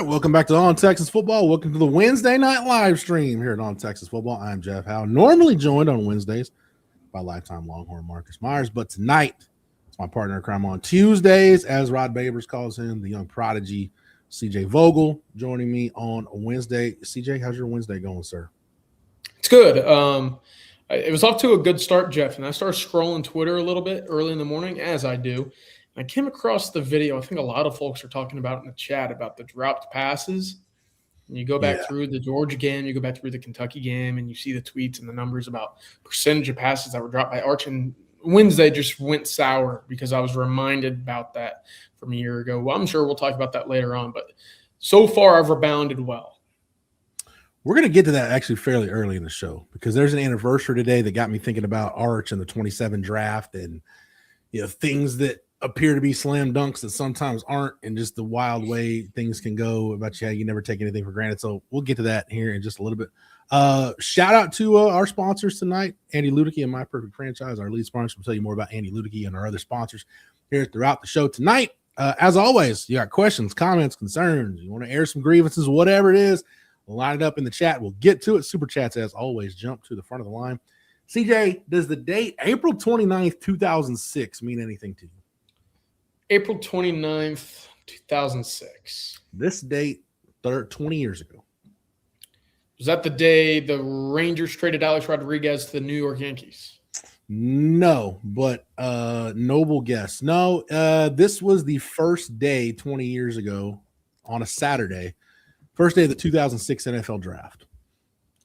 welcome back to On Texas Football. Welcome to the Wednesday night live stream here at On Texas Football. I'm Jeff Howe, normally joined on Wednesdays by lifetime Longhorn Marcus Myers, but tonight it's my partner in crime on Tuesdays, as Rod Babers calls him, the young prodigy CJ Vogel, joining me on Wednesday. CJ, how's your Wednesday going, sir? It's good. It was off to a good start, Jeff, and I started scrolling Twitter a little bit early in the morning, as I do. I came across the video. I think a lot of folks are talking about in the chat about the dropped passes. And you go back through the Georgia game, you go back through the Kentucky game, and you see the tweets and the numbers about percentage of passes that were dropped by Arch. And Wednesday just went sour because I was reminded about that from a year ago. Well, I'm sure we'll talk about that later on, but so far I've rebounded well. We're going to get to that actually fairly early in the show because there's an anniversary today that got me thinking about Arch and the 27 draft and things that appear to be slam dunks that sometimes aren't, and just the wild way things can go about how you never take anything for granted. So we'll get to that here in just a little bit. Shout out to our sponsors tonight, Andy Ludicky and My Perfect Franchise, our lead sponsor. We'll tell you more about Andy Ludicky and our other sponsors here throughout the show tonight. As always, you got questions, comments, concerns, you want to air some grievances, whatever it is, line it up in the chat. We'll get to it. Super chats, as always, jump to the front of the line. CJ, does the date April 29th, 2006 mean anything to you? April 29th, 2006. This date, 20 years ago. Was that the day the Rangers traded Alex Rodriguez to the New York Yankees? No, but noble guess. No, this was the first day 20 years ago on a Saturday, first day of the 2006 NFL draft.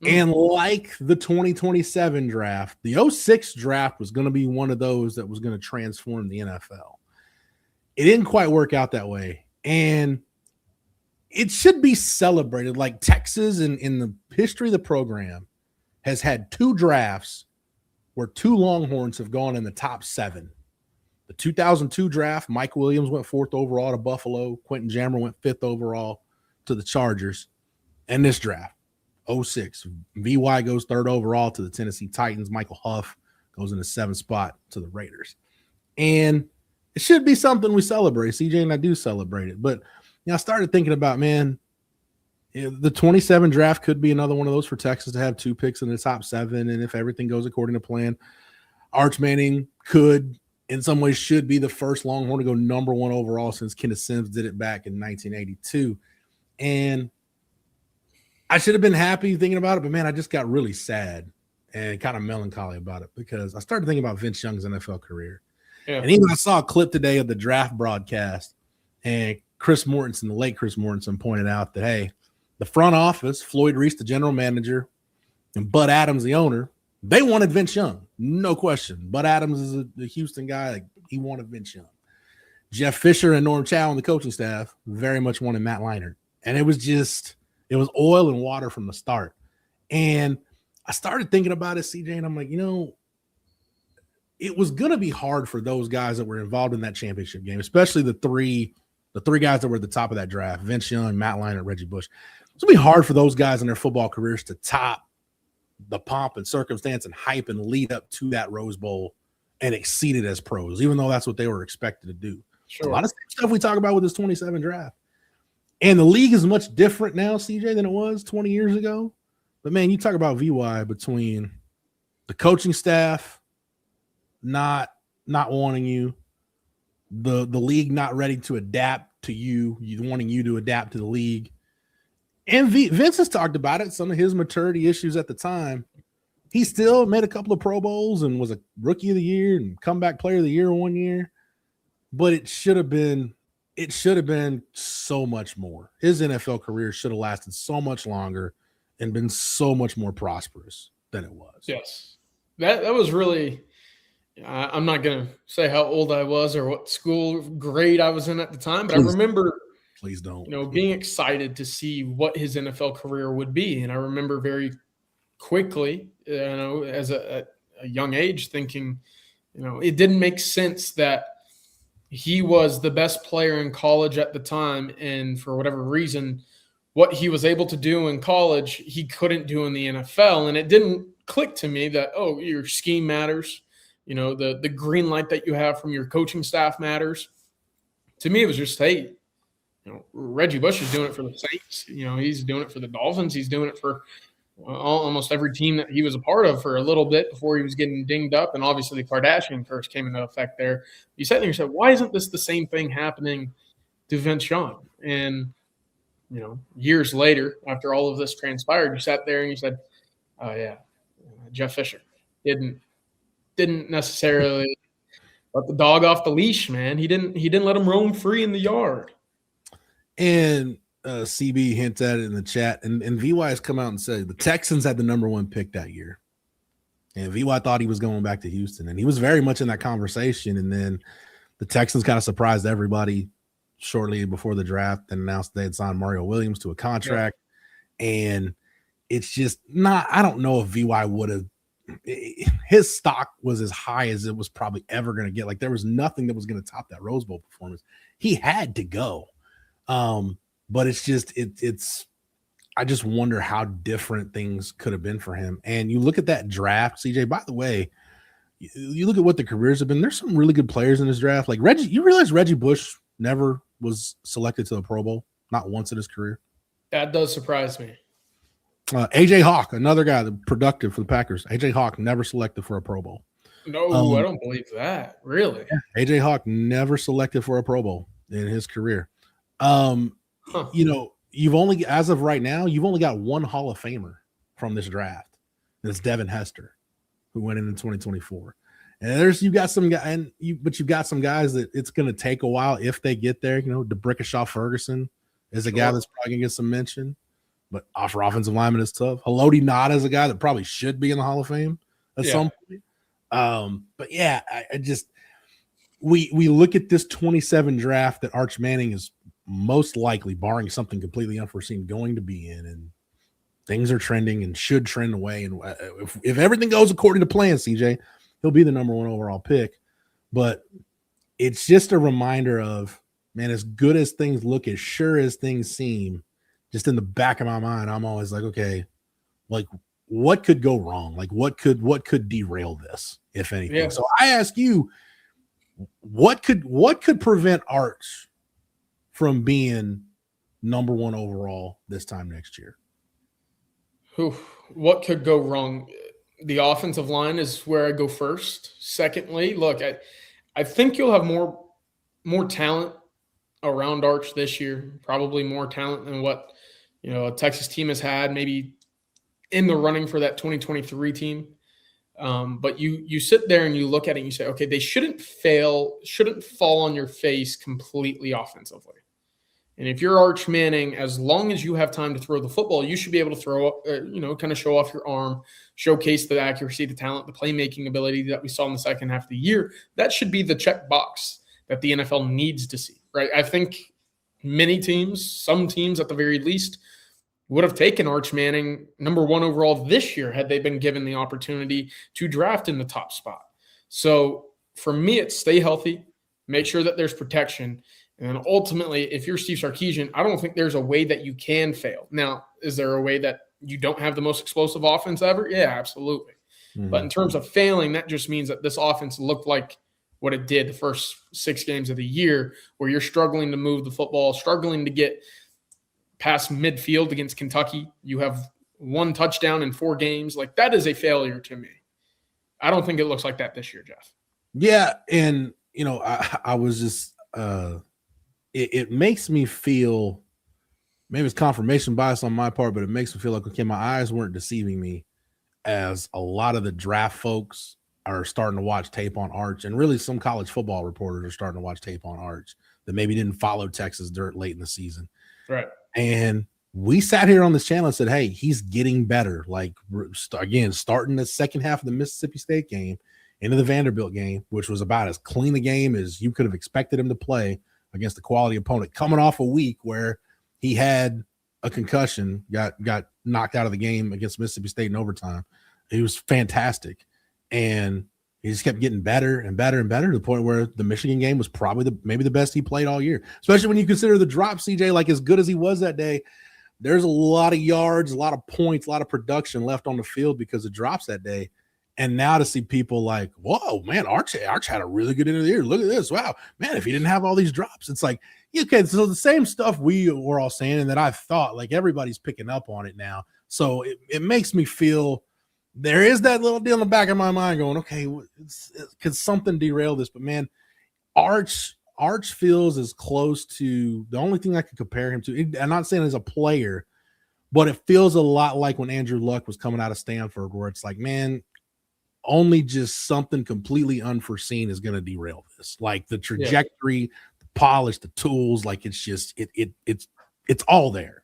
And like the 2027 draft, the 06 draft was going to be one of those that was going to transform the NFL. It didn't quite work out that way. And it should be celebrated. Like Texas in the history of the program has had two drafts where two Longhorns have gone in the top 7. The 2002 draft, Mike Williams went 4th overall to Buffalo. Quentin Jammer went 5th overall to the Chargers. And this draft, 06, VY goes 3rd overall to the Tennessee Titans. Michael Huff goes in the 7th spot to the Raiders. And it should be something we celebrate. CJ and I do celebrate it. But I started thinking about, the 27 draft could be another one of those for Texas to have 2 picks in the top 7. And if everything goes according to plan, Arch Manning could, in some ways, should be the first Longhorn to go number 1 overall since Kenneth Sims did it back in 1982. And I should have been happy thinking about it, but I just got really sad and kind of melancholy about it because I started thinking about Vince Young's NFL career. Yeah. And even I saw a clip today of the draft broadcast, and Chris Mortensen, the late Chris Mortensen, pointed out that, hey, the front office, Floyd Reese, the general manager, and Bud Adams, the owner, they wanted Vince Young. No question. Bud Adams is a Houston guy. He wanted Vince Young. Jeff Fisher and Norm Chow on the coaching staff very much wanted Matt Leinart. And it was oil and water from the start. And I started thinking about it, CJ, and I'm like, it was going to be hard for those guys that were involved in that championship game, especially the three guys that were at the top of that draft, Vince Young, Matt Leinart, Reggie Bush. It's going to be hard for those guys in their football careers to top the pomp and circumstance and hype and lead up to that Rose Bowl and exceed it as pros, even though that's what they were expected to do. Sure. A lot of stuff we talk about with this 27 draft. And the league is much different now, CJ, than it was 20 years ago. But, you talk about VY between the coaching staff not wanting you, the league not ready to adapt to you wanting you to adapt to the league. And Vince has talked about it, some of his maturity issues at the time. He still made a couple of Pro Bowls and was a Rookie of the Year and Comeback Player of the Year one year. But it should have been so much more. His NFL career should have lasted so much longer and been so much more prosperous than it was. Yes. That was really – I'm not going to say how old I was or what school grade I was in at the time, but I remember please don't. Being excited to see what his NFL career would be. And I remember very quickly, as a young age thinking, it didn't make sense that he was the best player in college at the time. And for whatever reason, what he was able to do in college, he couldn't do in the NFL. And it didn't click to me that, your scheme matters. The green light that you have from your coaching staff matters. To me, it was just, hey, Reggie Bush is doing it for the Saints. He's doing it for the Dolphins. He's doing it for almost every team that he was a part of for a little bit before he was getting dinged up. And obviously the Kardashian curse came into effect there. You sat there and said, why isn't this the same thing happening to Vince Young? And, years later, after all of this transpired, you sat there and you said, oh yeah, Jeff Fisher didn't necessarily let the dog off the leash, man. He didn't let him roam free in the yard. And CB hints at it in the chat, and VY has come out and said the Texans had the number 1 pick that year, and VY thought he was going back to Houston, and he was very much in that conversation. And then the Texans kind of surprised everybody shortly before the draft and announced they had signed Mario Williams to a contract. Yeah. And it's just not. I don't know if VY would have. His stock was as high as it was probably ever going to get. Like there was nothing that was going to top that Rose Bowl performance. He had to go. But it's just it's I just wonder how different things could have been for him. And you look at that draft, CJ, by the way, you look at what the careers have been. There's some really good players in this draft. Like Reggie, you realize Reggie Bush never was selected to the Pro Bowl, not once in his career. That does surprise me. AJ Hawk, another guy that productive for the Packers. AJ Hawk never selected for a Pro Bowl. No, I don't believe that. Really? Yeah, AJ Hawk never selected for a Pro Bowl in his career. You've only, as of right now, you've only got one Hall of Famer from this draft. And it's Devin Hester, who went in 2024. And you've got some guys that it's going to take a while if they get there. DeBrickashaw Ferguson is a guy that's probably going to get some mention, but for offensive lineman is tough. Haloti Ngata is a guy that probably should be in the Hall of Fame at some point. But yeah, we look at this 27 draft that Arch Manning is most likely, barring something completely unforeseen, going to be in, and things are trending and should trend away. And if everything goes according to plan, CJ, he'll be the number 1 overall pick. But it's just a reminder of, man, as good as things look, as sure as things seem, just in the back of my mind, I'm always like, okay, like what could go wrong? Like what could derail this, if anything? Yeah. So I ask you, what could prevent Arch from being number 1 overall this time next year? What could go wrong? The offensive line is where I go first. Secondly, look, I think you'll have more talent around Arch this year, probably more talent than what a Texas team has had, maybe in the running for that 2023 team. But you sit there and you look at it and you say, okay, they shouldn't fall on your face completely offensively. And if you're Arch Manning, as long as you have time to throw the football, you should be able to throw up, kind of show off your arm, showcase the accuracy, the talent, the playmaking ability that we saw in the second half of the year. That should be the check box that the NFL needs to see, right? I think some teams at the very least, would have taken Arch Manning number 1 overall this year had they been given the opportunity to draft in the top spot. So for me, it's stay healthy, make sure that there's protection. And then ultimately, if you're Steve Sarkisian, I don't think there's a way that you can fail. Now, is there a way that you don't have the most explosive offense ever? Yeah, absolutely. Mm-hmm. But in terms of failing, that just means that this offense looked like what it did the first 6 games of the year, where you're struggling to move the football, struggling to get past midfield against Kentucky. You have 1 touchdown in 4 games. Like, that is a failure to me. I don't think it looks like that this year, Jeff. Yeah, and, I was just it makes me feel, maybe it's confirmation bias on my part, but it makes me feel like, okay, my eyes weren't deceiving me, as a lot of the draft folks are starting to watch tape on Arch, and really some college football reporters are starting to watch tape on Arch that maybe didn't follow Texas dirt late in the season. Right. And we sat here on this channel and said, hey, he's getting better. Like, again, starting the second half of the Mississippi State game into the Vanderbilt game, which was about as clean a game as you could have expected him to play against a quality opponent, coming off a week where he had a concussion, got knocked out of the game against Mississippi State in overtime. He was fantastic. And he just kept getting better and better and better, to the point where the Michigan game was probably maybe the best he played all year, especially when you consider the drop, CJ. Like, as good as he was that day, there's a lot of yards, a lot of points, a lot of production left on the field because of drops that day. And now to see people like, whoa, man, Arch had a really good end of the year. Look at this. Wow, man, if he didn't have all these drops, it's like Okay, so the same stuff we were all saying and that I've thought, like everybody's picking up on it now. So it makes me feel there is that little deal in the back of my mind going, okay, could something derail this? But man, Arch feels as close to the only thing I could compare him to. I'm not saying as a player, but it feels a lot like when Andrew Luck was coming out of Stanford, where it's like, man, only just something completely unforeseen is going to derail this. Like the trajectory, the polish, the tools, like it's just it's all there.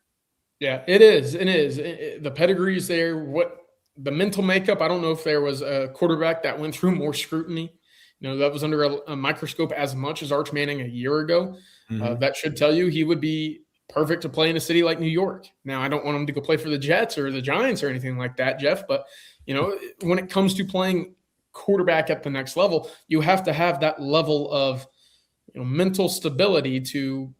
Yeah, it is. It is. The pedigree is there. What the mental makeup? I don't know if there was a quarterback that went through more scrutiny. That was under a microscope as much as Arch Manning a year ago. Mm-hmm. That should tell you he would be perfect to play in a city like New York. Now, I don't want him to go play for the Jets or the Giants or anything like that, Jeff. But, when it comes to playing quarterback at the next level, you have to have that level of mental stability to,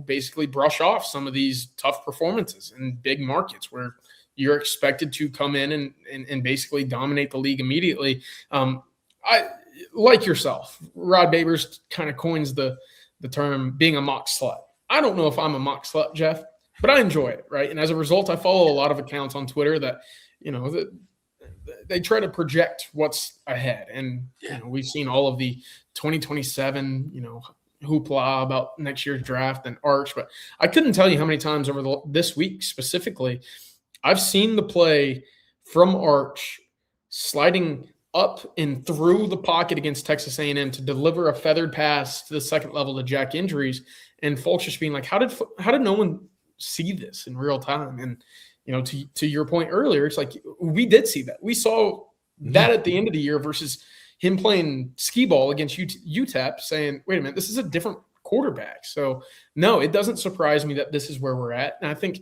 basically brush off some of these tough performances in big markets where you're expected to come in and basically dominate the league immediately. I like yourself, Rod Babers kind of coins the term being a mock slut. I don't know if I'm a mock slut, Jeff, but I enjoy it, right? And as a result, I follow a lot of accounts on Twitter that, they try to project what's ahead. And we've seen all of the 2027, hoopla about next year's draft and Arch, but I couldn't tell you how many times over this week specifically, I've seen the play from Arch sliding up and through the pocket against Texas A&M to deliver a feathered pass to the second level to Jack Injuries, and folks just being like, how did no one see this in real time? And to your point earlier, it's like we did see that. We saw that at the end of the year versus him playing skee ball against UTEP, saying, wait a minute, this is a different quarterback. So no, it doesn't surprise me that this is where we're at. And I think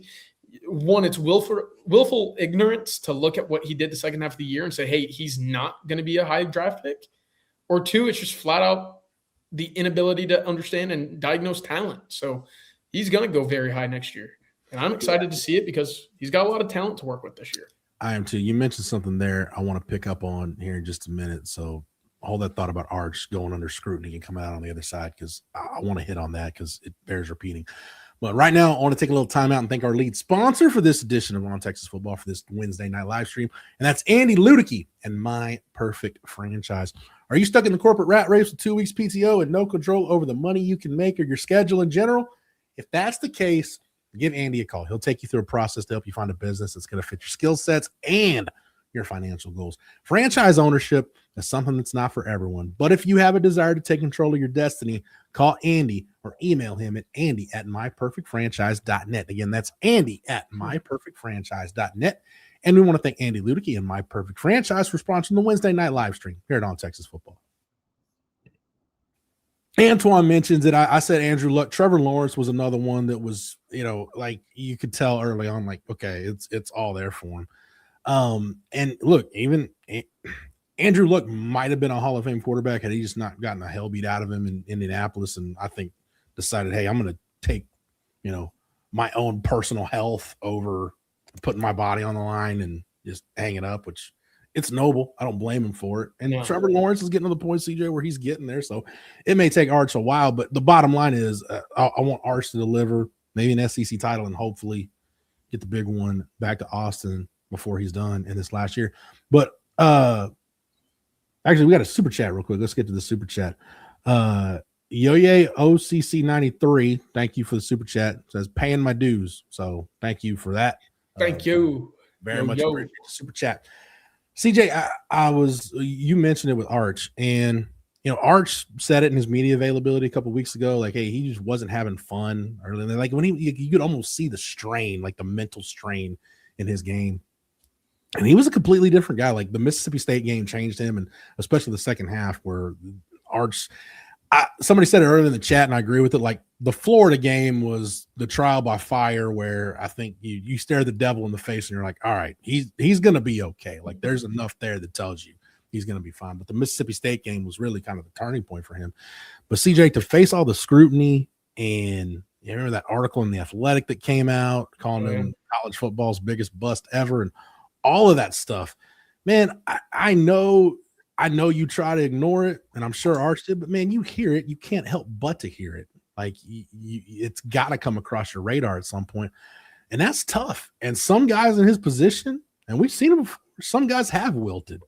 one, it's willful ignorance to look at what he did the second half of the year and say, hey, he's not going to be a high draft pick. Or two, it's just flat out the inability to understand and diagnose talent. So he's going to go very high next year. And I'm excited to see it because he's got a lot of talent to work with this year. I am too. You mentioned something there I want to pick up on here in just a minute. So hold that thought about Arch going under scrutiny and coming out on the other side, because I want to hit on that because it bears repeating. But right now, I want to take a little time out and thank our lead sponsor for this edition of On Texas Football for this Wednesday night live stream, and that's Andy Ludicky and My Perfect Franchise. Are you stuck in the corporate rat race with 2 weeks PTO and no control over the money you can make or your schedule in general? If that's the case, give Andy a call. He'll take you through a process to help you find a business that's going to fit your skill sets and your financial goals. Franchise ownership is something that's not for everyone, but if you have a desire to take control of your destiny, call Andy or email him at andy@myperfectfranchise.net. Again, that's andy@myperfectfranchise.net. And we want to thank Andy Ludicky and My Perfect Franchise for sponsoring the Wednesday night live stream here at On Texas Football. Antoine mentions it. I said Andrew Luck. Trevor Lawrence was another one that was, like you could tell early on, like, okay, it's all there for him. And look, even Andrew Luck might have been a Hall of Fame quarterback had he just not gotten the hell beat out of him in Indianapolis, and I think decided, hey, I'm going to take, my own personal health over putting my body on the line and just hang it up, which it's noble. I don't blame him for it. And Trevor Lawrence is getting to the point, CJ, where he's getting there. So it may take Arch a while, but the bottom line is I want Arch to deliver maybe an SEC title and hopefully get the big one back to Austin before he's done in this last year. But actually, we got a super chat real quick. Let's get to the super chat. Yoye OCC 93, thank you for the super chat. It says paying my dues. So thank you for that. Thank you very much. Appreciate the super chat. CJ, you mentioned it with Arch, and Arch said it in his media availability a couple of weeks ago, like, hey, he just wasn't having fun early. Like when you could almost see the strain, like the mental strain in his game. And he was a completely different guy. Like the Mississippi State game changed him, and especially the second half where Arch, somebody said it earlier in the chat, and I agree with it. Like the Florida game was the trial by fire, where I think you stare the devil in the face and you're like, all right, he's going to be okay. Like there's enough there that tells you he's going to be fine. But the Mississippi State game was really kind of the turning point for him. But CJ, to face all the scrutiny, and you remember that article in The Athletic that came out calling him college football's biggest bust ever, and all of that stuff, man, I know you try to ignore it, and I'm sure Arch did, but man, you hear it. You can't help but to hear it. Like it's got to come across your radar at some point. And that's tough. And some guys in his position, and we've seen him before, some guys have wilted.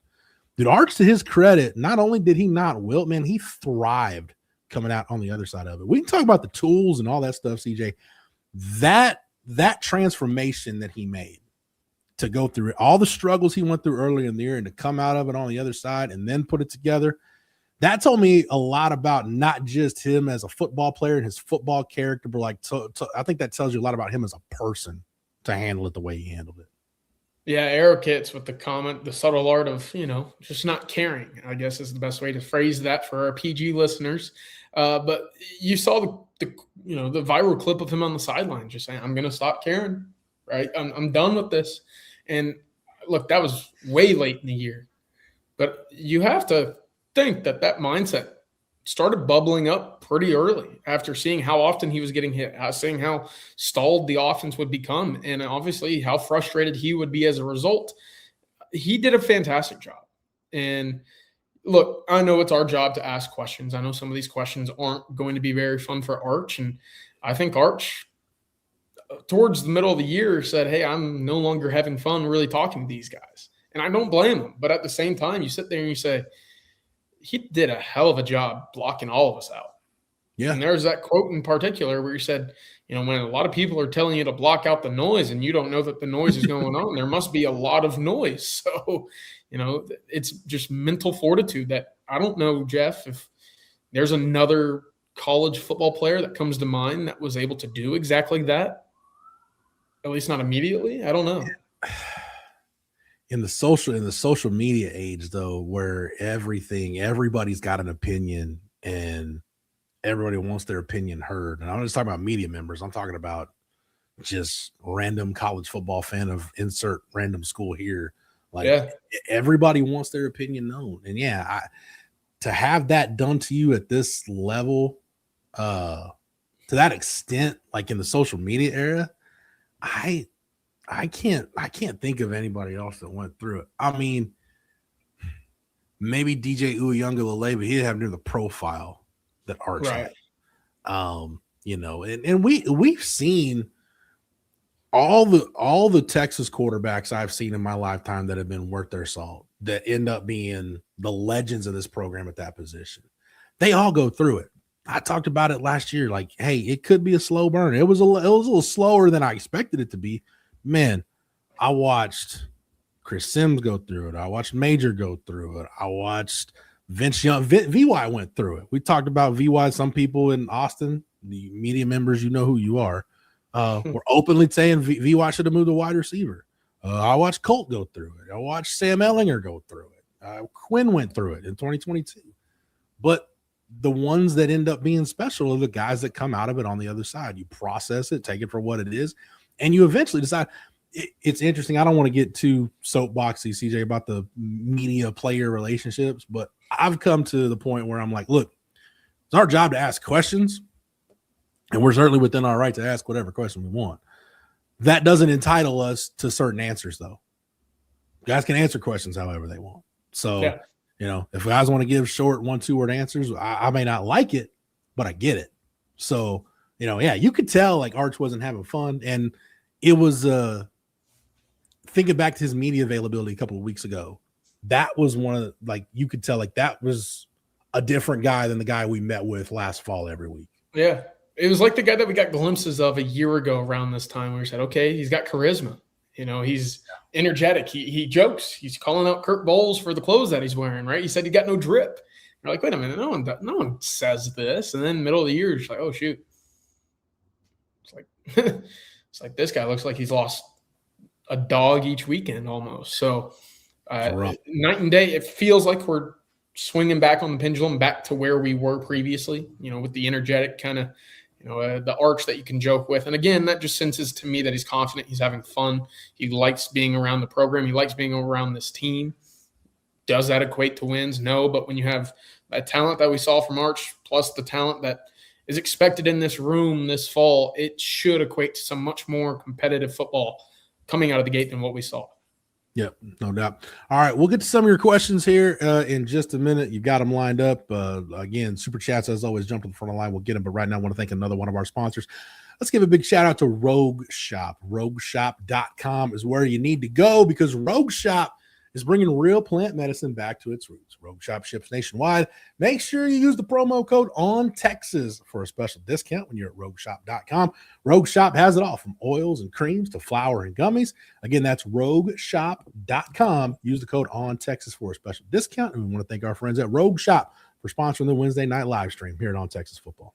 Dude, Arch, to his credit, not only did he not wilt, man, he thrived coming out on the other side of it. We can talk about the tools and all that stuff, CJ. That transformation that he made to go through it, all the struggles he went through earlier in the year and to come out of it on the other side and then put it together, that told me a lot about not just him as a football player and his football character, but like I think that tells you a lot about him as a person to handle it the way he handled it. Yeah, Arrow Kits with the comment, the subtle art of, just not caring, I guess is the best way to phrase that for our PG listeners. But you saw the viral clip of him on the sideline just saying, I'm going to stop caring, right? I'm done with this. And look, that was way late in the year. But you have to think that mindset started bubbling up pretty early after seeing how often he was getting hit, seeing how stalled the offense would become, and obviously how frustrated he would be as a result. He did a fantastic job. And look, I know it's our job to ask questions. I know some of these questions aren't going to be very fun for Arch, and I think Arch, towards the middle of the year, said, hey, I'm no longer having fun really talking to these guys. And I don't blame him. But at the same time, you sit there and you say, he did a hell of a job blocking all of us out. Yeah. And there's that quote in particular where he said, when a lot of people are telling you to block out the noise and you don't know that the noise is going on, there must be a lot of noise. So, it's just mental fortitude that I don't know, Jeff, if there's another college football player that comes to mind that was able to do exactly that, at least not immediately. I don't know. In the social media age, though, where everybody's got an opinion and everybody wants their opinion heard. And I'm not just talking about media members. I'm talking about just random college football fan of insert random school here. Like everybody wants their opinion known. And to have that done to you at this level, to that extent, like in the social media era, I can't think of anybody else that went through it. I mean, maybe DJ Uiagalelei, but he didn't have near the profile that Arch had. And we've seen all the Texas quarterbacks I've seen in my lifetime that have been worth their salt, that end up being the legends of this program at that position. They all go through it. I talked about it last year. Like, hey, it could be a slow burn. It was a little slower than I expected it to be. Man, I watched Chris Sims go through it. I watched Major go through it. I watched Vince Young. VY went through it. We talked about VY. Some people in Austin, the media members, you know who you are, were openly saying VY should have moved to wide receiver. I watched Colt go through it. I watched Sam Ellinger go through it. Quinn went through it in 2022. But the ones that end up being special are the guys that come out of it on the other side. You process it, take it for what it is, and you eventually decide. It's interesting. I don't want to get too soapboxy, CJ, about the media-player relationships, but I've come to the point where I'm like, look, it's our job to ask questions, and we're certainly within our right to ask whatever question we want. That doesn't entitle us to certain answers, though. Guys can answer questions however they want. So, if guys want to give short 1-2 word answers, I may not like it, but I get it. So, you could tell like Arch wasn't having fun, and it was thinking back to his media availability a couple of weeks ago, that was one of you could tell that was a different guy than the guy we met with last fall every week. Yeah. It was like the guy that we got glimpses of a year ago around this time where we said, okay, he's got charisma. He's energetic. He jokes. He's calling out Kurt Bowles for the clothes that he's wearing, right? He said he got no drip. You're like, wait a minute, no one says this. And then middle of the year, it's like, oh shoot. It's like this guy looks like he's lost a dog each weekend almost. So night and day, it feels like we're swinging back on the pendulum back to where we were previously, with the energetic kind of, the Arch that you can joke with. And again, that just senses to me that he's confident. He's having fun. He likes being around the program. He likes being around this team. Does that equate to wins? No, but when you have that talent that we saw from Arch plus the talent that is expected in this room this fall, it should equate to some much more competitive football coming out of the gate than what we saw. Yep, no doubt. All right, we'll get to some of your questions here in just a minute. You got them lined up. Again, super chats, as always, jump to the front of the line. We'll get them. But right now, I want to thank another one of our sponsors. Let's give a big shout out to Rogue Shop. RogueShop.com is where you need to go because Rogue Shop is bringing real plant medicine back to its roots. Rogue Shop ships nationwide. Make sure you use the promo code ONTEXAS for a special discount when you're at RogueShop.com. Rogue Shop has it all from oils and creams to flour and gummies. Again, that's RogueShop.com. Use the code ONTEXAS for a special discount. And we want to thank our friends at Rogue Shop for sponsoring the Wednesday night live stream here at On Texas Football.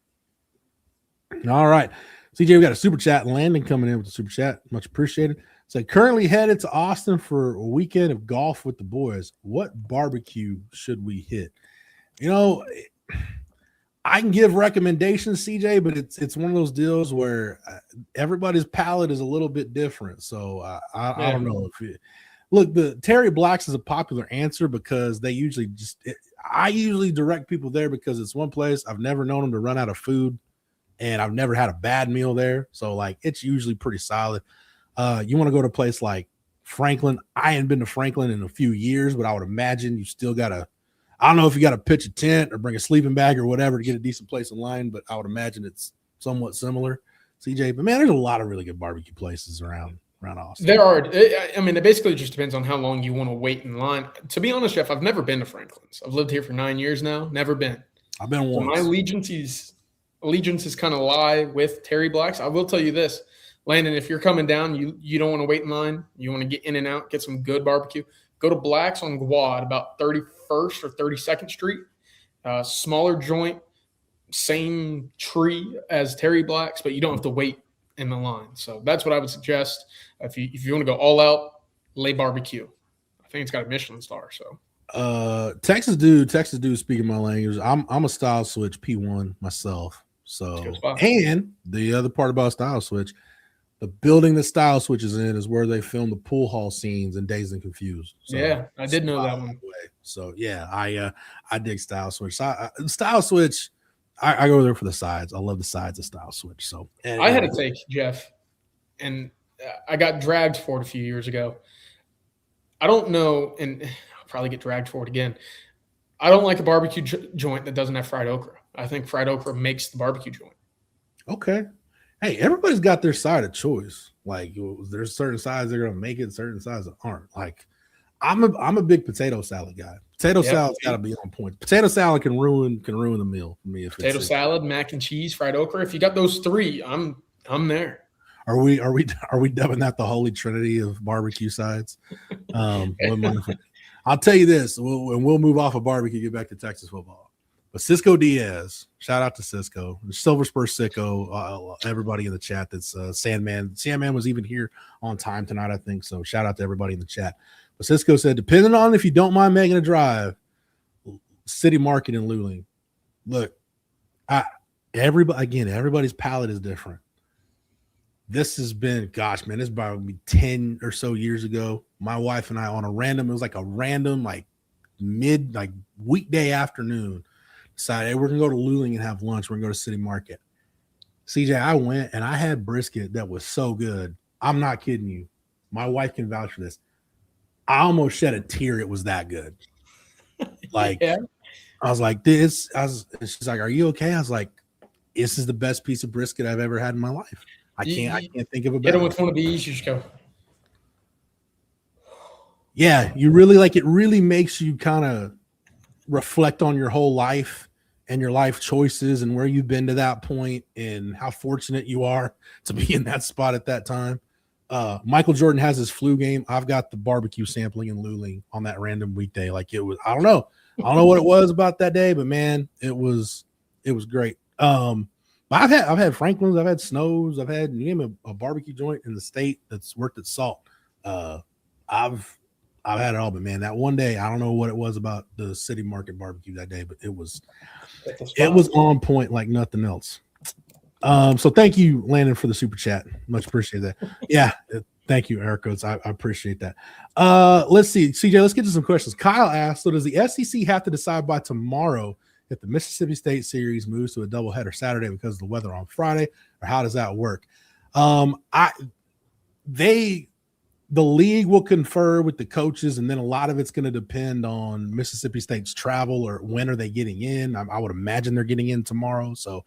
All right. CJ, we got a super chat. Landon coming in with the super chat. Much appreciated. So currently headed to Austin for a weekend of golf with the boys. What barbecue should we hit? You know, I can give recommendations, CJ, but it's one of those deals where everybody's palate is a little bit different. So I don't know if look, the Terry Black's is a popular answer because they usually I usually direct people there because it's one place I've never known them to run out of food, and I've never had a bad meal there. So like it's usually pretty solid. You want to go to a place like Franklin. I ain't been to Franklin in a few years, but I would imagine you still got to, I don't know if you got to pitch a tent or bring a sleeping bag or whatever to get a decent place in line, but I would imagine it's somewhat similar, CJ. But man, there's a lot of really good barbecue places around Austin. There are. I mean, it basically just depends on how long you want to wait in line. To be honest, Jeff, I've never been to Franklin's. I've lived here for 9 years now. Never been. I've been once. So my allegiances kind of lie with Terry Black's. I will tell you this. Landon, if you're coming down, you don't want to wait in line. You want to get in and out, get some good barbecue. Go to Black's on Guad, about 31st or 32nd Street. Smaller joint, same tree as Terry Black's, but you don't have to wait in the line. So that's what I would suggest. If you want to go all out, lay barbecue. I think it's got a Michelin star. So Texas dude speaking my language. I'm a Style Switch P1 myself. So and the other part about Style Switch, the building the Style Switch is in is where they filmed the pool hall scenes in Dazed and Confused. So, yeah, I did know that one. So yeah, I dig Style Switch. Style Switch, I go there for the sides. I love the sides of Style Switch. So I had a take, Jeff, and I got dragged for it a few years ago. I don't know, and I'll probably get dragged for it again. I don't like a barbecue joint that doesn't have fried okra. I think fried okra makes the barbecue joint. Okay. Hey, everybody's got their side of choice. Like there's certain sides that are gonna make it, certain sides that aren't. Like I'm a big potato salad guy. Potato salad's got to be on point. Potato salad can ruin the meal for me. If potato salad, mac and cheese, fried okra. If you got those three, I'm there. Are we dubbing that the holy trinity of barbecue sides? I'll tell you this, we'll move off of barbecue, get back to Texas football. But Cisco Diaz, shout out to Cisco, Silver Spur Sicko, everybody in the chat. That's Sandman. Sandman was even here on time tonight, I think. So shout out to everybody in the chat. But Cisco said, depending on if you don't mind making a drive, City Market in Luling. Look, everybody's palate is different. This has been, gosh, man, this is probably 10 or so years ago. My wife and I on it was like a random, weekday afternoon, decided, hey, we're going to go to Luling and have lunch. We're going to go to City Market. CJ, I went and I had brisket that was so good. I'm not kidding you. My wife can vouch for this. I almost shed a tear. It was that good. I was like, she's like, are you okay? I was like, this is the best piece of brisket I've ever had in my life. I can't think of a better. Get it with one of these, you just go. Yeah, you really it really makes you kind of reflect on your whole life and your life choices and where you've been to that point and how fortunate you are to be in that spot at that time. Michael Jordan has his flu game. I've got the barbecue sampling in Luling on that random weekday. Like it was, I don't know what it was about that day, but man, it was great. But I've had Franklin's, I've had Snow's, I've had a barbecue joint in the state that's worked at Salt. I've had it all, but man, that one day, I don't know what it was about the City Market barbecue that day, but it was on point like nothing else. So thank you, Landon, for the super chat. Much appreciate that. Yeah, thank you, Eric Oates. I appreciate that. Let's see, CJ, let's get to some questions. Kyle asked, so does the SEC have to decide by tomorrow if the Mississippi State series moves to a doubleheader Saturday because of the weather on Friday, or how does that work? the league will confer with the coaches, and then a lot of it's going to depend on Mississippi State's travel or when are they getting in. I would imagine they're getting in tomorrow. So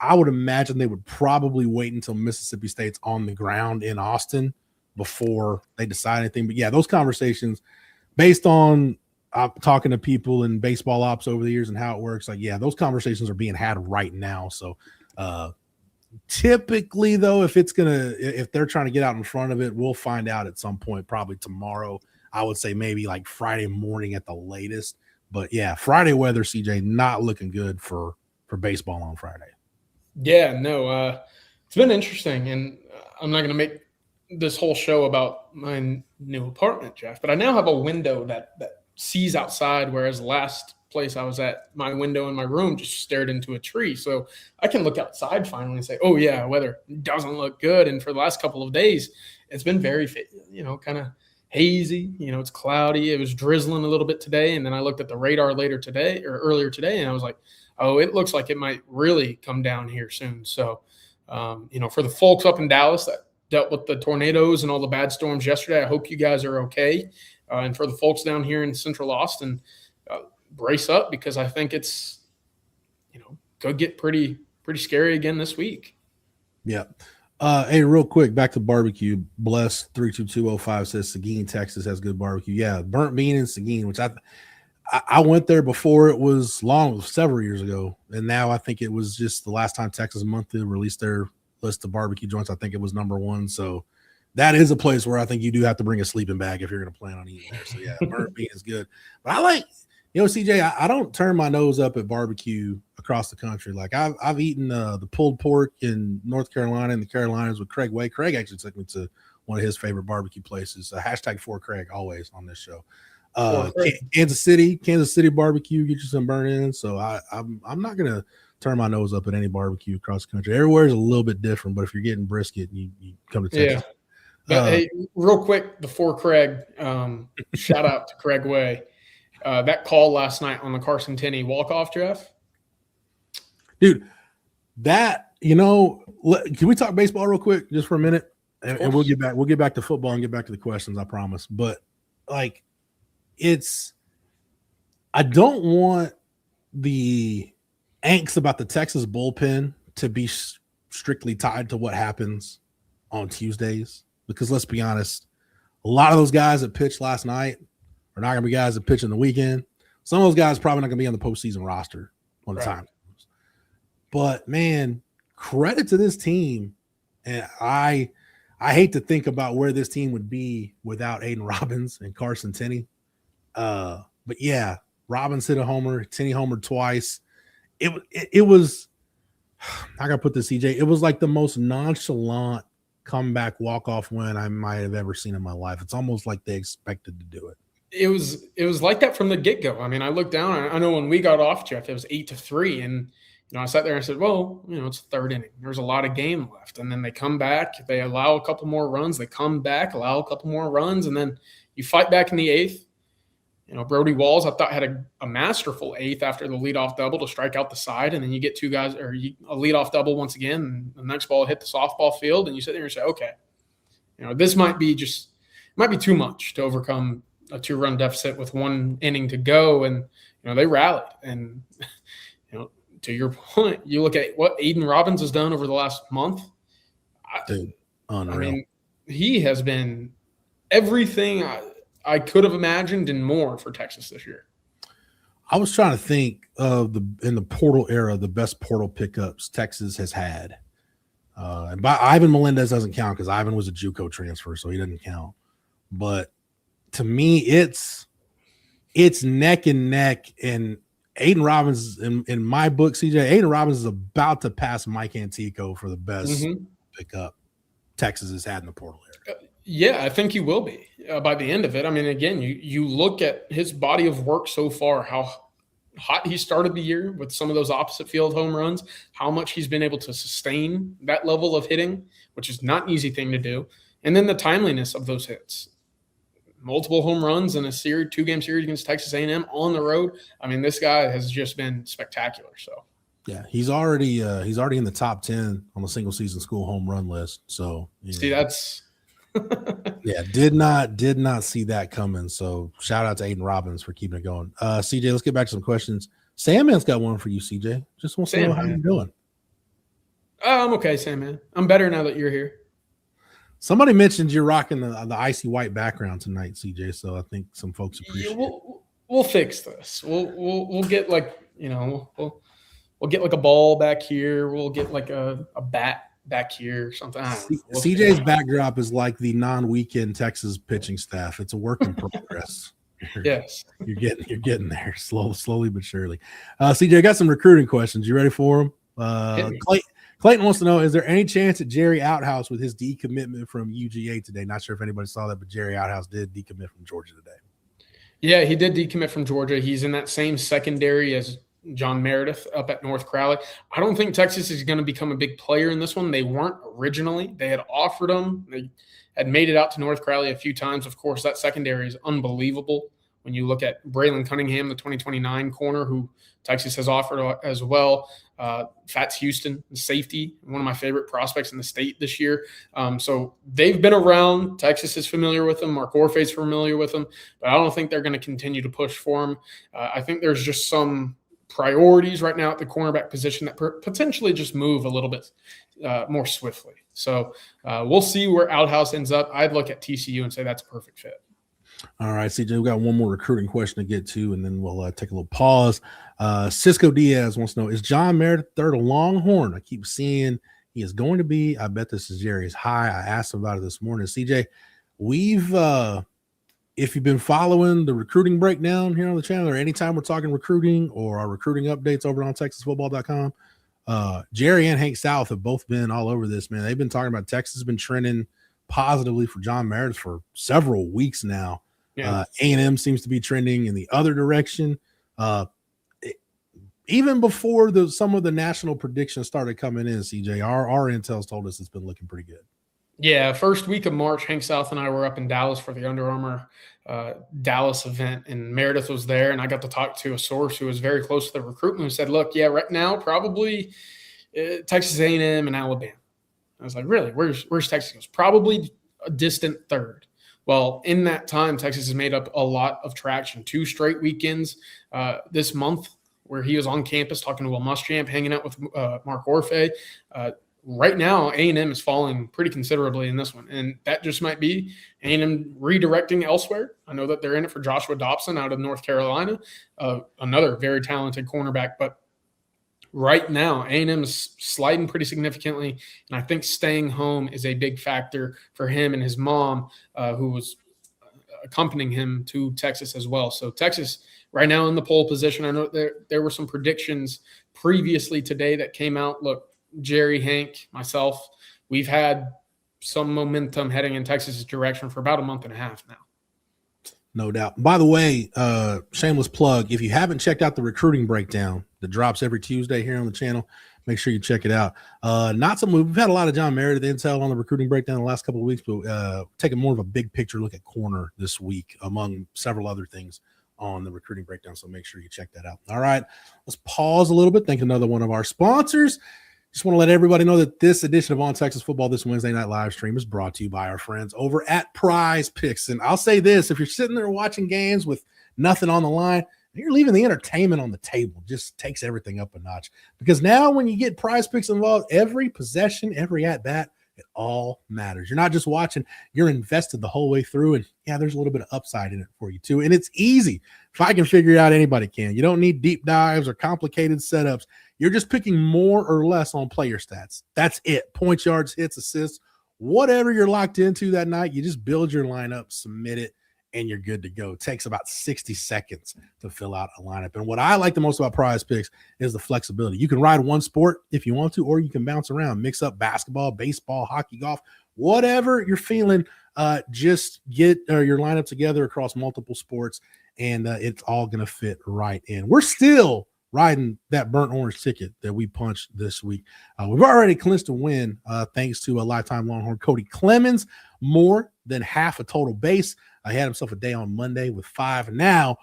I would imagine they would probably wait until Mississippi State's on the ground in Austin before they decide anything. But yeah, those conversations based on talking to people in baseball ops over the years and how it works, like, yeah, those conversations are being had right now. So typically though, if they're trying to get out in front of it, we'll find out at some point, probably tomorrow. I would say maybe like Friday morning at the latest. But yeah, Friday weather, CJ, not looking good for baseball on Friday. Yeah, no, it's been interesting, and I'm not going to make this whole show about my new apartment, Jeff, but I now have a window that sees outside, whereas the last place I was at, my window in my room just stared into a tree. So I can look outside finally and say, oh yeah, weather doesn't look good. And for the last couple of days, it's been very, kind of hazy. It's cloudy. It was drizzling a little bit today. And then I looked at the radar earlier today, and I was like, oh, it looks like it might really come down here soon. So, for the folks up in Dallas that dealt with the tornadoes and all the bad storms yesterday, I hope you guys are okay. And for the folks down here in Central Austin, brace up, because I think it's, could get pretty scary again this week. Yeah. Hey, real quick, back to barbecue. Bless 32205 says Seguin, Texas has good barbecue. Yeah, Burnt Bean and Seguin, which I went there before it was several years ago, and now I think it was just the last time Texas Monthly released their list of barbecue joints. I think it was number 1. So that is a place where I think you do have to bring a sleeping bag if you're going to plan on eating there. So yeah, Burnt Bean is good. But I like, CJ, I don't turn my nose up at barbecue across the country. Like I've eaten the pulled pork in North Carolina and the Carolinas with Craig Way. Craig actually took me to one of his favorite barbecue places. Hashtag for Craig always on this show. Kansas City barbecue, get you some burnt in. So I'm not gonna turn my nose up at any barbecue across the country. Everywhere is a little bit different, but if you're getting brisket, you come to Texas. Yeah. But hey, real quick before Craig, shout out to Craig Way. That call last night on the Carson Tenney walk-off, Jeff. Dude, that, can we talk baseball real quick just for a minute? And we'll get back to football and get back to the questions, I promise. But like, I don't want the angst about the Texas bullpen to be strictly tied to what happens on Tuesdays, because let's be honest, a lot of those guys that pitched last night are not going to be guys that pitch in the weekend. Some of those guys probably not going to be on the postseason roster when the time comes. But man, credit to this team. And I hate to think about where this team would be without Aiden Robbins and Carson Tenney. But yeah, Robbins hit a homer, Tenney homered twice. It was, I gotta put this, CJ, it was like the most nonchalant comeback walk-off win I might have ever seen in my life. It's almost like they expected to do it. It was like that from the get-go. I mean, I looked down, I know when we got off, Jeff, it was 8-3, and I sat there and I said, well, it's the third inning. There's a lot of game left. And then they come back, they allow a couple more runs, they come back, allow a couple more runs, and then you fight back in the eighth. Brody Walls, I thought, had a masterful eighth after the leadoff double to strike out the side, and then you get two guys, or a leadoff double once again, and the next ball hit the softball field, and you sit there and say, okay, this might be too much to overcome a 2-run deficit with 1 inning to go, and they rallied. And to your point, you look at what Aiden Robbins has done over the last month. Dude, unreal. I mean, he has been everything I could have imagined and more for Texas this year. I was trying to think of in the portal era, the best portal pickups Texas has had. And by Ivan Melendez doesn't count because Ivan was a JUCO transfer, so he doesn't count. But to me, it's neck and neck. And Aiden Robbins, in my book, CJ, Aiden Robbins is about to pass Mike Antico for the best pickup Texas has had in the portal era. Yeah, I think he will be by the end of it. I mean, again, you look at his body of work so far, how hot he started the year with some of those opposite field home runs, how much he's been able to sustain that level of hitting, which is not an easy thing to do. And then the timeliness of those hits. Multiple home runs in a series, 2-game series against Texas A&M on the road. I mean, this guy has just been spectacular. So, yeah, he's already in the top 10 on the single season school home run list. So, see, that's Yeah, did not see that coming. So shout out to Aiden Robbins for keeping it going. CJ, let's get back to some questions. Sandman's got one for you, CJ. Just wants to know how you're doing. I'm okay, Sam, I'm better now that you're here. Somebody mentioned you're rocking the icy white background tonight, CJ. So I think some folks appreciate it. We'll fix this. We'll get like, we'll get like a ball back here. We'll get like a bat back here or something. CJ's backdrop is like the non-weekend Texas pitching staff. It's a work in progress. Yes. You're getting there slowly but surely. CJ, I got some recruiting questions. You ready for them? Clayton wants to know, is there any chance that Jerry Outhouse with his decommitment from UGA today? Not sure if anybody saw that, but Jerry Outhouse did decommit from Georgia today. Yeah, he did decommit from Georgia. He's in that same secondary as John Meredith up at North Crowley. I don't think Texas is going to become a big player in this one. They weren't originally. They had offered him. They had made it out to North Crowley a few times. Of course, that secondary is unbelievable. When you look at Braylon Cunningham, the 2029 corner, who Texas has offered as well. Fats Houston, the safety, one of my favorite prospects in the state this year. So they've been around. Texas is familiar with them. Mark Orfe's familiar with them. But I don't think they're going to continue to push for him. I think there's just some priorities right now at the cornerback position that potentially just move a little bit more swiftly. So we'll see where Outhouse ends up. I'd look at TCU and say that's a perfect fit. All right, CJ, we've got one more recruiting question to get to, and then we'll take a little pause. Cisco Diaz wants to know, is John Meredith third a Longhorn? I keep seeing he is going to be. I bet this is Jerry's high. I asked him about it this morning. CJ, we've if you've been following the recruiting breakdown here on the channel, or anytime we're talking recruiting or our recruiting updates over on TexasFootball.com, Jerry and Hank South have both been all over this, man. They've been talking about Texas has been trending positively for John Meredith for several weeks now. Yeah. A&M seems to be trending in the other direction. Even before some of the national predictions started coming in, CJ, our intel's told us it's been looking pretty good. Yeah, first week of March, Hank South and I were up in Dallas for the Under Armour Dallas event, and Meredith was there, and I got to talk to a source who was very close to the recruitment who said, look, yeah, right now probably Texas A&M and Alabama. I was like, really? Where's Texas? He goes, probably a distant third. Well, in that time, Texas has made up a lot of traction. 2 straight weekends this month where he was on campus talking to Will Muschamp, hanging out with Mark Orfe. Right now, A&M is falling pretty considerably in this one, and that just might be A&M redirecting elsewhere. I know that they're in it for Joshua Dobson out of North Carolina, another very talented cornerback, but right now, A&M is sliding pretty significantly, and I think staying home is a big factor for him and his mom, who was accompanying him to Texas as well. So Texas right now in the pole position. I know there were some predictions previously today that came out. Look, Jerry, Hank, myself, we've had some momentum heading in Texas's direction for about a month and a half now. No doubt. By the way, shameless plug, if you haven't checked out the recruiting breakdown that drops every Tuesday here on the channel, make sure you check it out. We've had a lot of John Meredith intel on the recruiting breakdown the last couple of weeks, but taking more of a big picture look at corner this week, among several other things on the recruiting breakdown. So make sure you check that out. All right, let's pause a little bit. Thank another one of our sponsors. Just want to let everybody know that this edition of On Texas Football this Wednesday night live stream is brought to you by our friends over at Prize Picks. And I'll say this, if you're sitting there watching games with nothing on the line, you're leaving the entertainment on the table. Just takes everything up a notch. Because now when you get Prize Picks involved, every possession, every at-bat, it all matters. You're not just watching, you're invested the whole way through. And yeah, there's a little bit of upside in it for you too. And it's easy. If I can figure it out, anybody can. You don't need deep dives or complicated setups. You're just picking more or less on player stats. That's it. Points, yards, hits, assists, whatever you're locked into that night, you just build your lineup, submit it, and you're good to go. It takes about 60 seconds to fill out a lineup. And what I like the most about Prize Picks is the flexibility. You can ride one sport if you want to, or you can bounce around, mix up basketball, baseball, hockey, golf, whatever you're feeling. Just get your lineup together across multiple sports, and it's all going to fit right in. We're still riding that burnt orange ticket that we punched this week. We've already clinched a win thanks to a lifetime Longhorn, Cody Clemens, more than half a total base. He had himself a day on Monday with 5. Now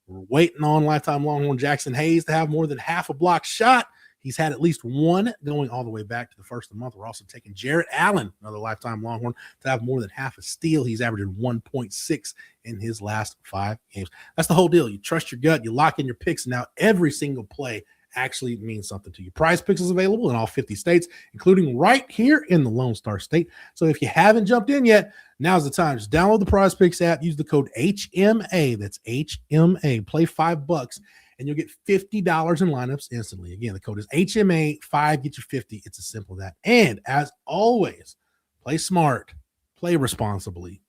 we're waiting on lifetime Longhorn Jackson Hayes to have more than half a block shot. He's had at least one going all the way back to the first of the month. We're also taking Jarrett Allen, another lifetime Longhorn, to have more than half a steal. He's averaging 1.6 in his last 5 games. That's the whole deal. You trust your gut, you lock in your picks, and now every single play actually means something to you. Prize Picks is available in all 50 states, including right here in the Lone Star State. So if you haven't jumped in yet, now's the time. Just download the Prize Picks app, use the code HMA. That's HMA. Play $5, and you'll get $50 in lineups instantly. Again, the code is HMA5. Get you 50. It's as simple as that. And as always, play smart, play responsibly,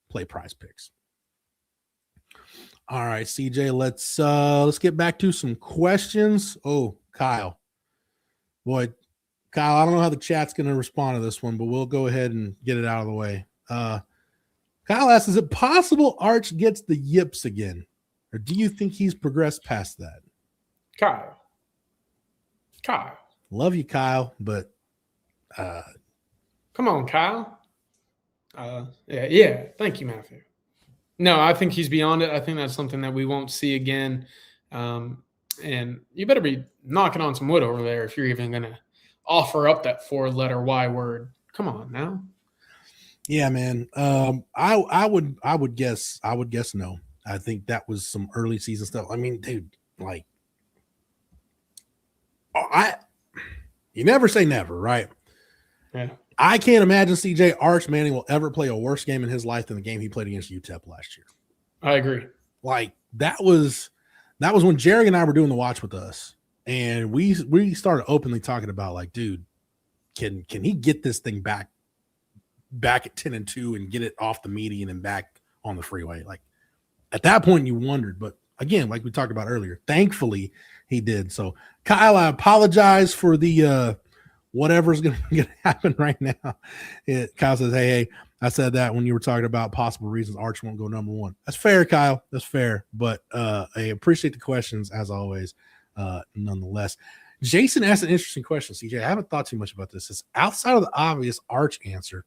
play Prize Picks. All right, CJ, let's get back to some questions. Oh, Kyle. Boy, Kyle, I don't know how the chat's going to respond to this one, but we'll go ahead and get it out of the way. Kyle asks, is it possible Arch gets the yips again? Or do you think he's progressed past that? Kyle. Love you, Kyle, but come on, Kyle. Yeah. Thank you, Matthew. No, I think he's beyond it. I think that's something that we won't see again. And you better be knocking on some wood over there if you're even going to offer up that 4-letter Y word. Come on now. Yeah, man. I would guess no. I think that was some early season stuff. I mean, dude, like, you never say never, right? Yeah. I can't imagine CJ Arch Manning will ever play a worse game in his life than the game he played against UTEP last year. I agree. Like that was when Jerry and I were doing the watch with us, and we started openly talking about like, dude, can he get this thing back at 10-2 and get it off the median and back on the freeway? Like at that point you wondered, but again, like we talked about earlier, thankfully he did. So Kyle, I apologize for the whatever's going to happen right now. Kyle says, hey, I said that when you were talking about possible reasons Arch won't go number 1. That's fair, Kyle. That's fair. But I appreciate the questions as always, nonetheless. Jason asked an interesting question, CJ. I haven't thought too much about this. It's outside of the obvious Arch answer.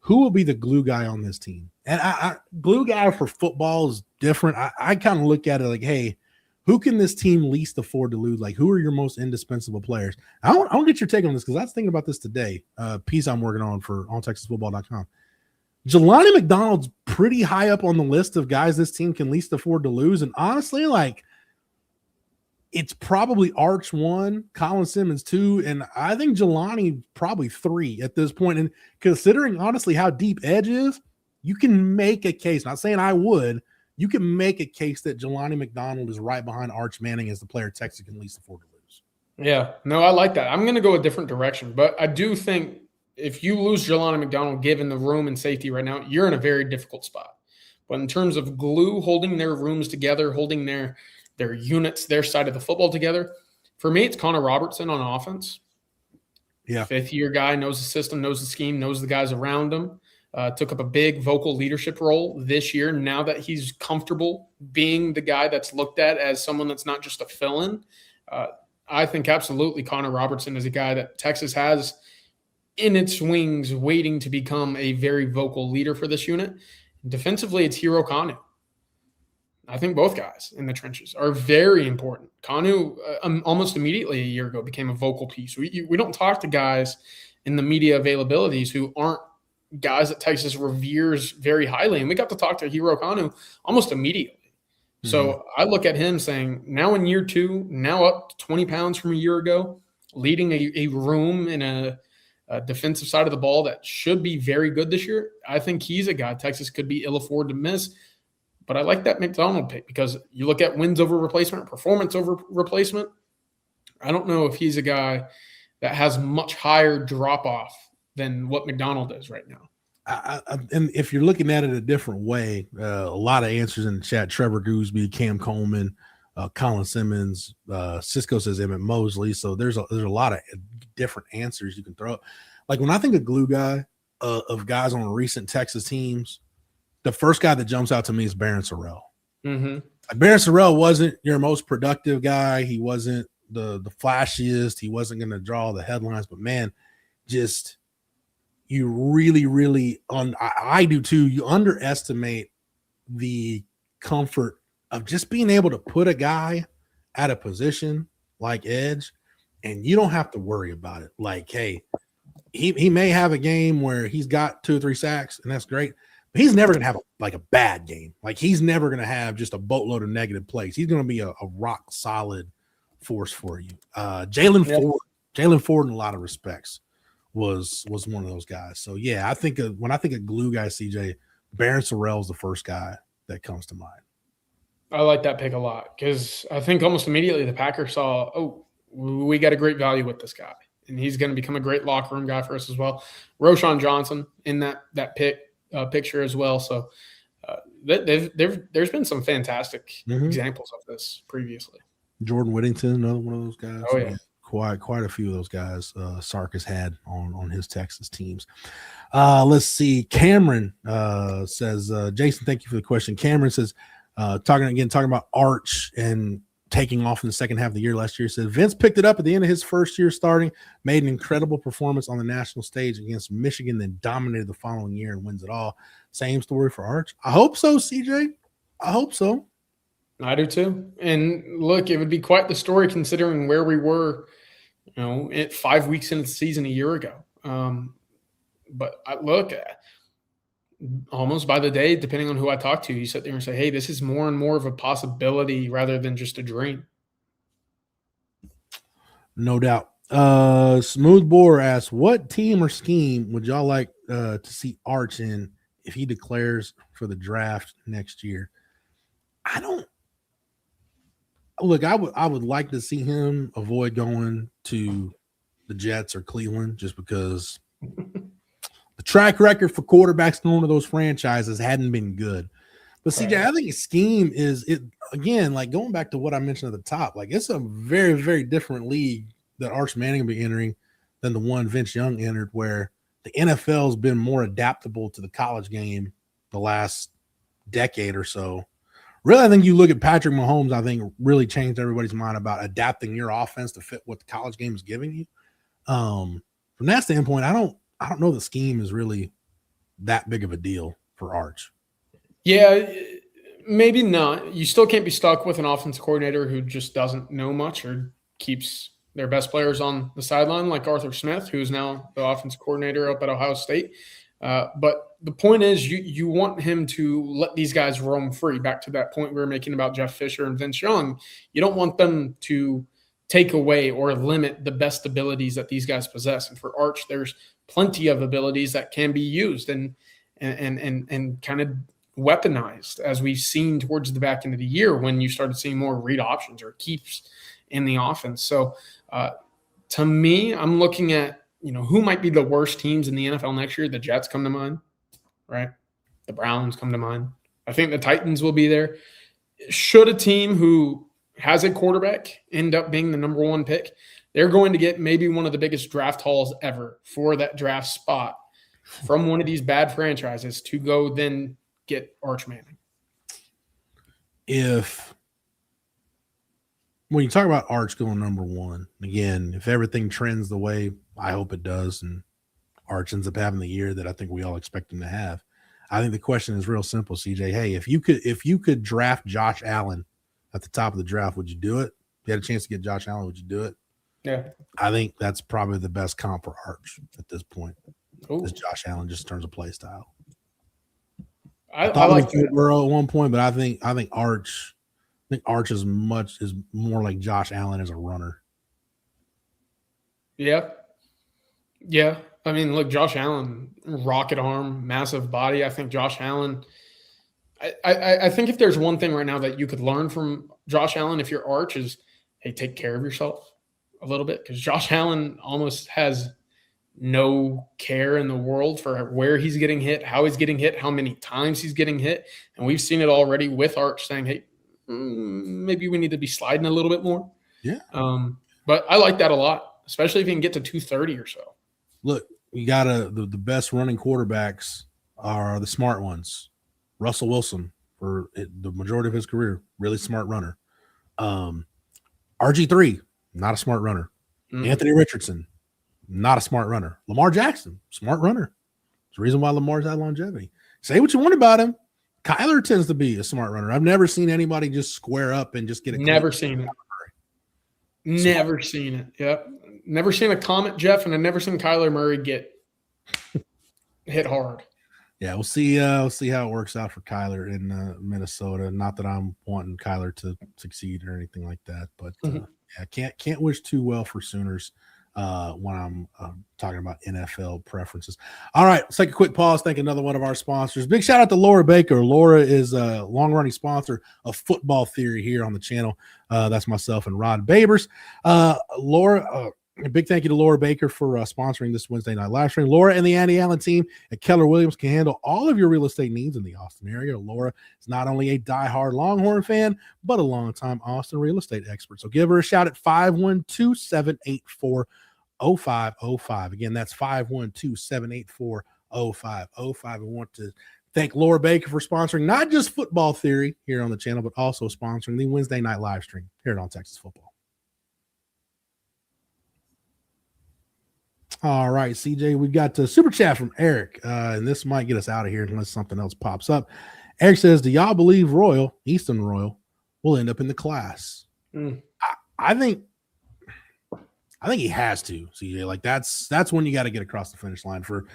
Who will be the glue guy on this team? And glue guy for football is different. I kind of look at it like, hey, who can this team least afford to lose? Like, who are your most indispensable players? I want to get your take on this because I was thinking about this today. Piece I'm working on for OnTexasFootball.com. Jelani McDonald's pretty high up on the list of guys this team can least afford to lose. And honestly, like, it's probably Arch 1, Colin Simmons 2, and I think Jelani probably 3 at this point. And considering, honestly, how deep Edge is, you can make a case. Not saying I would. You can make a case that Jelani McDonald is right behind Arch Manning as the player Texas can least afford to lose. Yeah, no, I like that. I'm going to go a different direction, but I do think if you lose Jelani McDonald, given the room and safety right now, you're in a very difficult spot. But in terms of glue, holding their rooms together, holding their units, their side of the football together, for me, it's Connor Robertson on offense. Yeah. 5th-year guy, knows the system, knows the scheme, knows the guys around him. Took up a big vocal leadership role this year. Now that he's comfortable being the guy that's looked at as someone that's not just a fill-in, I think absolutely Connor Robertson is a guy that Texas has in its wings waiting to become a very vocal leader for this unit. Defensively, it's Hero Kanu. I think both guys in the trenches are very important. Kanu almost immediately a year ago became a vocal piece. We don't talk to guys in the media availabilities who aren't guys that Texas reveres very highly. And we got to talk to Hero Kanu almost immediately. Mm-hmm. So I look at him saying, now in year 2, now up to 20 pounds from a year ago, leading a room in a defensive side of the ball that should be very good this year. I think he's a guy Texas could be ill afford to miss. But I like that McDonald pick because you look at wins over replacement, performance over replacement. I don't know if he's a guy that has much higher drop-off than what McDonald is right now. And if you're looking at it a different way, a lot of answers in the chat. Trevor Gooseby, Cam Coleman, Colin Simmons, Cisco says Emmett Mosley. So there's a lot of different answers you can throw. Like when I think of glue guy of guys on recent Texas teams, the first guy that jumps out to me is Barron Sorrell. Mm-hmm. Like Barron Sorrell wasn't your most productive guy. He wasn't the flashiest. He wasn't going to draw the headlines. But, man, just you really, really I do too. You underestimate the comfort of just being able to put a guy at a position like edge and you don't have to worry about it. Like, hey, he may have a game where he's got 2 or 3 sacks, and that's great. But he's never gonna have a bad game. Like, he's never gonna have just a boatload of negative plays. He's gonna be a rock solid force for you. Jalen Ford, in a lot of respects, was one of those guys. So yeah, I think when I think of glue guy, CJ, Barron Sorrell is the first guy that comes to mind. I like that pick a lot because I think almost immediately the Packers saw, oh, we got a great value with this guy, and he's going to become a great locker room guy for us as well. Roschon Johnson in that picture as well. So there's been some fantastic examples of this previously. Jordan Whittington, another one of those guys. Oh yeah. Quite a few of those guys Sark has had on his Texas teams. Let's see. Cameron says, Jason, thank you for the question. Cameron says, talking about Arch and taking off in the second half of the year last year, said Vince picked it up at the end of his first year starting, made an incredible performance on the national stage against Michigan, then dominated the following year and wins it all. Same story for Arch. I hope so, CJ. I hope so. I do too. And look, it would be quite the story considering where we were, 5 weeks into the season a year ago. But almost by the day, depending on who I talk to, you sit there and say, hey, this is more and more of a possibility rather than just a dream. No doubt. Smooth Bore asks, what team or scheme would y'all like to see Arch in if he declares for the draft next year? I would like to see him avoid going to the Jets or Cleveland just because the track record for quarterbacks going to those franchises hadn't been good. But CJ, I think his scheme is it again, like going back to what I mentioned at the top, like it's a very, very different league that Arch Manning will be entering than the one Vince Young entered, where the NFL has been more adaptable to the college game the last decade or so. Really, I think you look at Patrick Mahomes, I think really changed everybody's mind about adapting your offense to fit what the college game is giving you. From that standpoint, I don't know the scheme is really that big of a deal for Arch. Yeah, maybe not. You still can't be stuck with an offensive coordinator who just doesn't know much or keeps their best players on the sideline, like Arthur Smith, who's now the offensive coordinator up at Ohio State. But the point is you want him to let these guys roam free. Back to that point we were making about Jeff Fisher and Vince Young. You don't want them to take away or limit the best abilities that these guys possess. And for Arch, there's plenty of abilities that can be used and kind of weaponized, as we've seen towards the back end of the year when you started seeing more read options or keeps in the offense. So to me, I'm looking at, who might be the worst teams in the NFL next year. The Jets come to mind, right? The Browns come to mind. I think the Titans will be there. Should a team who has a quarterback end up being the number one pick, they're going to get maybe one of the biggest draft hauls ever for that draft spot from one of these bad franchises to go then get Arch Manning. When you talk about Arch going number one, again, if everything trends the way I hope it does and Arch ends up having the year that I think we all expect him to have, I think the question is real simple, CJ. Hey, if you could draft Josh Allen at the top of the draft, would you do it? If you had a chance to get Josh Allen, would you do it? Yeah. I think that's probably the best comp for Arch at this point. Is Josh Allen just in terms of play style. I thought like Burrow at one point, but I think Arch is more like Josh Allen as a runner. Yeah. Yeah. I mean, look, Josh Allen, rocket arm, massive body. I think Josh Allen, I think if there's one thing right now that you could learn from Josh Allen, if you're Arch, is, hey, take care of yourself a little bit, because Josh Allen almost has no care in the world for where he's getting hit, how he's getting hit, how many times he's getting hit. And we've seen it already with Arch saying, hey, maybe we need to be sliding a little bit more. Yeah. But I like that a lot, especially if you can get to 230 or so. Look, you got the best running quarterbacks are the smart ones. Russell Wilson, for the majority of his career, really smart runner. RG3, not a smart runner. Anthony Richardson, not a smart runner. Lamar Jackson, smart runner. It's the reason why Lamar's had longevity. Say what you want about him. Kyler tends to be a smart runner. I've never seen anybody just square up and just get it. Never seen it. Never seen it. Yep. Never seen a Comet, Jeff, and I've never seen Kyler Murray get hit hard. Yeah, we'll see. We'll see how it works out for Kyler in Minnesota. Not that I'm wanting Kyler to succeed or anything like that, but yeah, can't wish too well for Sooners when I'm talking about NFL preferences. All right, let's take a quick pause. Thank another one of our sponsors. Big shout out to Laura Baker. Laura is a long-running sponsor of Football Theory here on the channel. That's myself and Rod Babers. Laura. A big thank you to Laura Baker for sponsoring this Wednesday night live stream. Laura and the Andy Allen team at Keller Williams can handle all of your real estate needs in the Austin area. Laura is not only a diehard Longhorn fan, but a longtime Austin real estate expert. So give her a shout at 512-784-0505. Again, that's 512-784-0505. I want to thank Laura Baker for sponsoring not just Football Theory here on the channel, but also sponsoring the Wednesday night live stream here on Texas Football. All right, CJ, we've got the super chat from Eric, and this might get us out of here unless something else pops up. Eric says, do y'all believe Easton Royal will end up in the class? I think he has to, CJ. Like that's when you got to get across the finish line for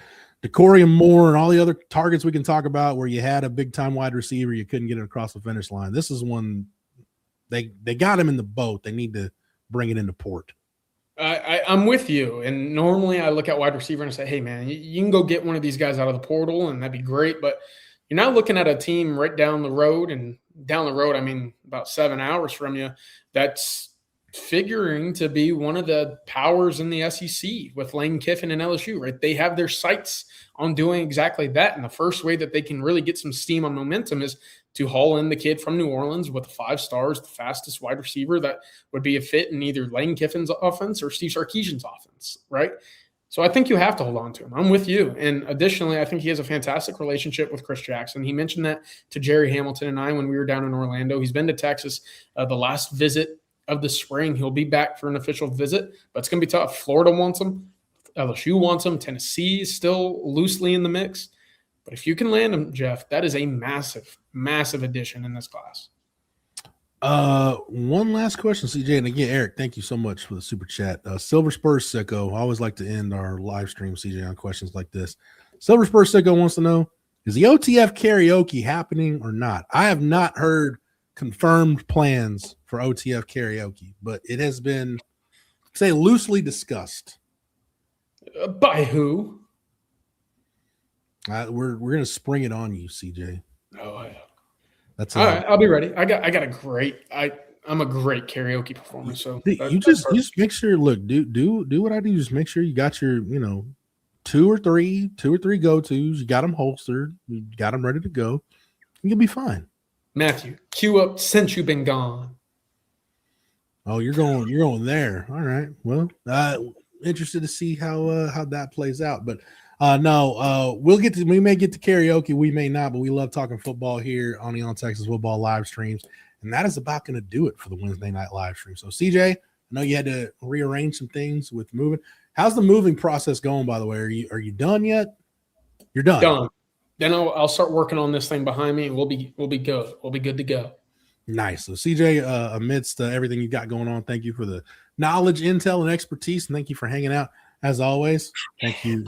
Decorium Moore and all the other targets we can talk about where you had a big-time wide receiver, you couldn't get it across the finish line. This is when they got him in the boat. They need to bring it into port. I'm with you. And normally I look at wide receiver and I say, hey, man, you can go get one of these guys out of the portal and that'd be great. But you're not looking at a team right down the road. And down the road, I mean, about 7 hours from you, that's figuring to be one of the powers in the SEC with Lane Kiffin and LSU, right? They have their sights on doing exactly that. And the first way that they can really get some steam on momentum is to haul in the kid from New Orleans with 5 stars, the fastest wide receiver that would be a fit in either Lane Kiffin's offense or Steve Sarkisian's offense, right? So I think you have to hold on to him. I'm with you. And additionally, I think he has a fantastic relationship with Chris Jackson. He mentioned that to Jerry Hamilton and I when we were down in Orlando. He's been to Texas the last visit of the spring. He'll be back for an official visit, but it's going to be tough. Florida wants him. LSU wants him. Tennessee is still loosely in the mix. But if you can land him, Jeff, that is a massive, massive addition in this class. One last question, CJ. And again, Eric, thank you so much for the super chat. Silver Spurs Sicko. I always like to end our live stream, CJ, on questions like this. Silver Spurs Sicko wants to know, is the OTF karaoke happening or not? I have not heard confirmed plans for OTF karaoke, but it has been, say, loosely discussed. By who? We're gonna spring it on you, CJ. Oh, yeah. That's all right. I'll be ready. I'm a great karaoke performer. So you just make sure. Look, do what I do. Just make sure you got your two or three go-tos. You got them holstered. You got them ready to go. You'll be fine. Matthew, cue up Since You've Been Gone. Oh, you're going there. All right. Well, interested to see how that plays out, but. No, we may get to karaoke, we may not, but we love talking football here on the On Texas Football live streams, and that is about going to do it for the Wednesday night live stream. So, CJ, I know you had to rearrange some things with moving. How's the moving process going, by the way? Are you done yet? You're done. Done. Then I'll start working on this thing behind me, and we'll be good. We'll be good to go. Nice. So, CJ, amidst everything you got going on, thank you for the knowledge, intel, and expertise, and thank you for hanging out as always. Thank you.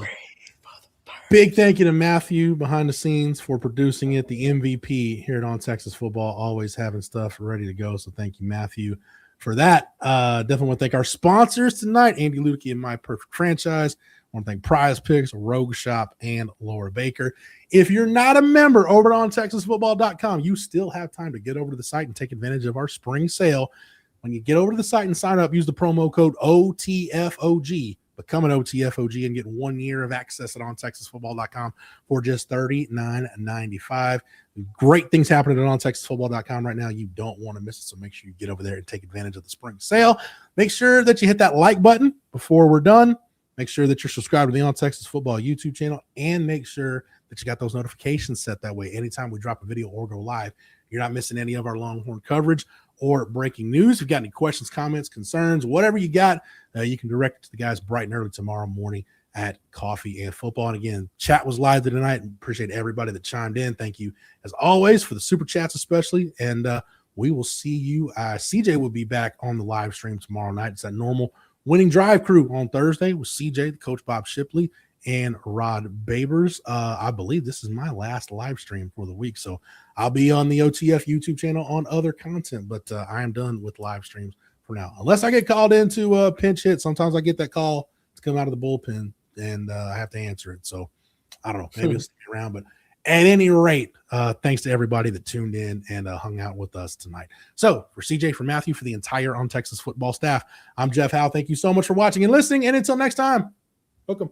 Big thank you to Matthew behind the scenes for producing it, the MVP here at On Texas Football, always having stuff ready to go. So thank you, Matthew, for that. Definitely want to thank our sponsors tonight, Andy Ludicky and My Perfect Franchise. I want to thank Prize Picks, Rogue Shop, and Laura Baker. If you're not a member over at OnTexasFootball.com, you still have time to get over to the site and take advantage of our spring sale. When you get over to the site and sign up, use the promo code OTFOG. Become an OTFOG and get 1 year of access at OnTexasFootball.com for just $39.95. Great things happening at OnTexasFootball.com right now. You don't want to miss it, so make sure you get over there and take advantage of the spring sale. Make sure that you hit that like button before we're done. Make sure that you're subscribed to the On Texas Football YouTube channel, and make sure that you got those notifications set that way. Anytime we drop a video or go live, you're not missing any of our Longhorn coverage or breaking news. If you've got any questions, comments, concerns, whatever you got, you can direct it to the guys bright and early tomorrow morning at Coffee and Football. And again, chat was live tonight. Appreciate everybody that chimed in. Thank you, as always, for the super chats especially. And we will see you. CJ will be back on the live stream tomorrow night. It's that normal Winning Drive crew on Thursday with CJ, Coach Bob Shipley, and Rod Babers. I believe this is my last live stream for the week, so I'll be on the OTF YouTube channel on other content, but I am done with live streams for now. Unless I get called into a pinch hit. Sometimes I get that call to come out of the bullpen, and I have to answer it. So I don't know. Maybe it'll stick around, but at any rate, thanks to everybody that tuned in and hung out with us tonight. So for CJ, for Matthew, for the entire On Texas football staff, I'm Jeff Howe. Thank you so much for watching and listening. And until next time, welcome.